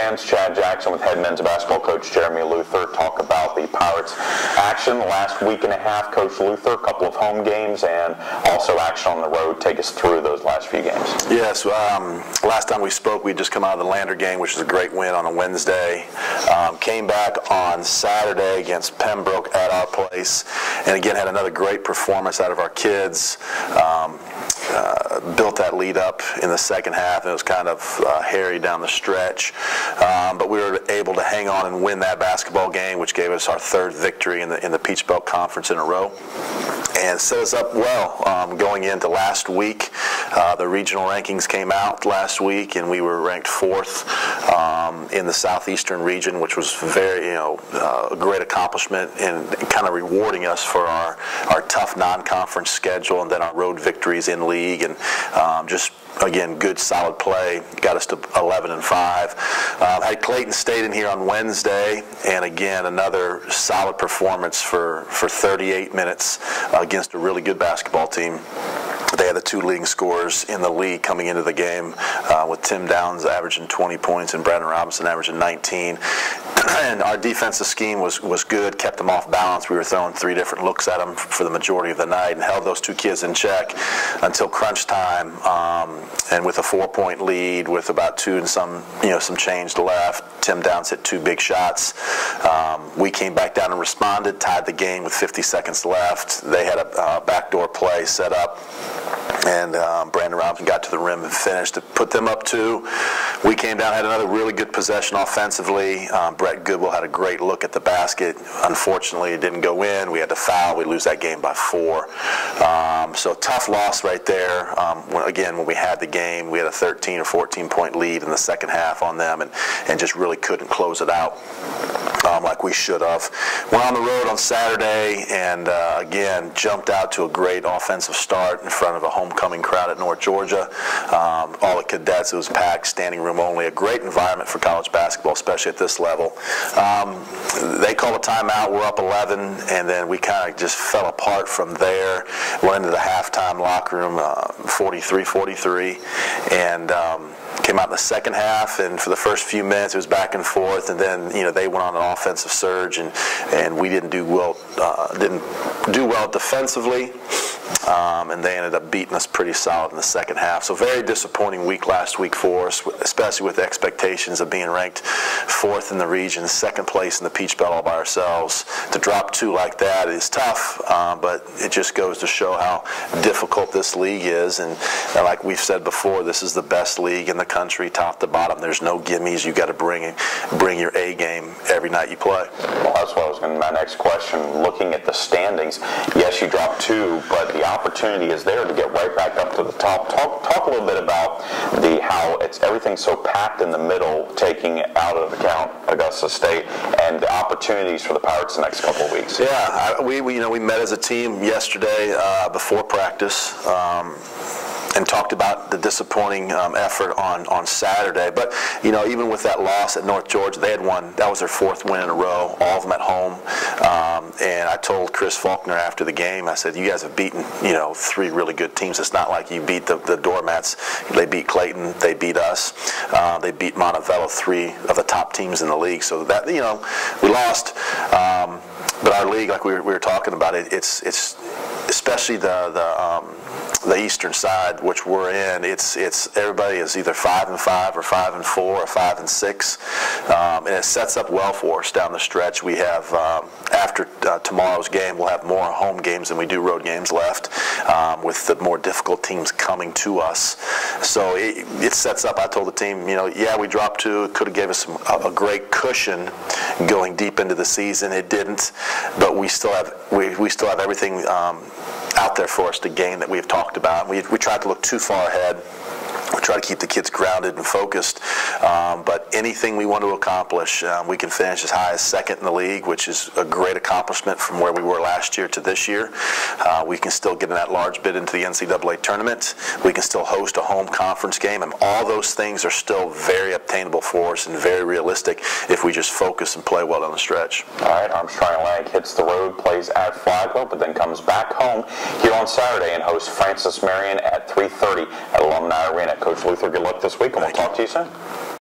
fans. Chad Jackson with head men's basketball coach Jeremy Luther talk about the Pirates' action the last week and a half. Coach Luther, a couple of home games and also action on the road. Take us through those last few games. Yes, last time we spoke, we just come out of the Lander game, which was a great win on a Wednesday. Came back on Saturday against Pembroke at our place, and again had another great performance out of our kids. Built that lead up in the second half, and it was kind of hairy down the stretch. But we were able to hang on and win that basketball game, which gave us our third victory in the Peach Belt Conference in a row, and set us up well going into last week. The regional rankings came out last week, and we were ranked 4th in the southeastern region, which was very, a great accomplishment and kind of rewarding us for our tough non-conference schedule and then our road victories in league, and just again, good solid play got us to 11-5. Had Clayton State in here on Wednesday, and again another solid performance for 38 minutes against a really good basketball team. They had the 2 leading scorers in the league coming into the game, with Tim Downs averaging 20 points and Brandon Robinson averaging 19. And our defensive scheme was good, kept them off balance. We were throwing 3 different looks at them for the majority of the night and held those 2 kids in check until crunch time. And with a 4-point lead, with about 2 and some change left, Tim Downs hit 2 big shots. We came back down and responded, tied the game with 50 seconds left. They had a backdoor play set up, and Brandon Robinson got to the rim and finished to put them up 2. We came down, had another really good possession offensively. Brett Goodwill had a great look at the basket. Unfortunately, it didn't go in. We had to foul. We lose that game by 4. So tough loss right there. When we had the game, we had a 13 or 14-point lead in the second half on them, and just really couldn't close it out like we should have. Went on the road on Saturday, and again jumped out to a great offensive start in front of a homecoming crowd at North Georgia. All the cadets, it was packed, standing room only. A great environment for college basketball, especially at this level. They called a timeout. We're up 11, and then we kind of just fell apart from there. Went into the halftime locker room, 43-43, and came out in the second half, and for the first few minutes it was back and forth, and then they went on an offensive surge, and we didn't do well defensively, and they ended up beating us pretty solid in the second half. So very disappointing week last week for us, especially with expectations of being ranked 4th in the region, 2nd place in the Peach Belt all by ourselves. To drop 2 like that is tough, but it just goes to show how difficult this league is, and like we've said before, this is the best league in the country, top to bottom. There's no gimmies. You got to bring your A game every night you play. Well, that's what I was going to. My next question, looking at the standings, yes, you dropped 2, but the opportunity is there to get right back up to the top. Talk a little bit about how everything's so packed in the middle, taking out of account Augusta State, and the opportunities for the Pirates the next couple of weeks. Yeah, we met as a team yesterday before practice. And talked about the disappointing effort on Saturday. But, even with that loss at North Georgia, they had won. That was their 4th win in a row, all of them at home. And I told Chris Faulkner after the game, I said, you guys have beaten, 3 really good teams. It's not like you beat the doormats. They beat Clayton. They beat us. They beat Montevallo, 3 of the top teams in the league. So that, we lost. But our league, like we were talking about, it's especially the eastern side, which we're in, it's everybody is either 5-5 or 5-4 or 5-6, and it sets up well for us down the stretch. We have after tomorrow's game, we'll have more home games than we do road games left, with the more difficult teams coming to us. So it sets up. I told the team, yeah, we dropped 2. It could have gave us a great cushion going deep into the season. It didn't, but we still have everything out there for us to gain that we've talked about. We tried to look too far ahead. We try to keep the kids grounded and focused, but anything we want to accomplish, we can finish as high as 2nd in the league, which is a great accomplishment from where we were last year to this year. We can still get in that large bid into the NCAA tournament. We can still host a home conference game, and all those things are still very obtainable for us and very realistic if we just focus and play well down the stretch. All right, Armstrong Lag hits the road, plays at Flagler, but then comes back home here on Saturday and hosts Francis Marion at 3:30 at Alumni Arena. Coach Luther, good luck this week, and we'll talk to you soon.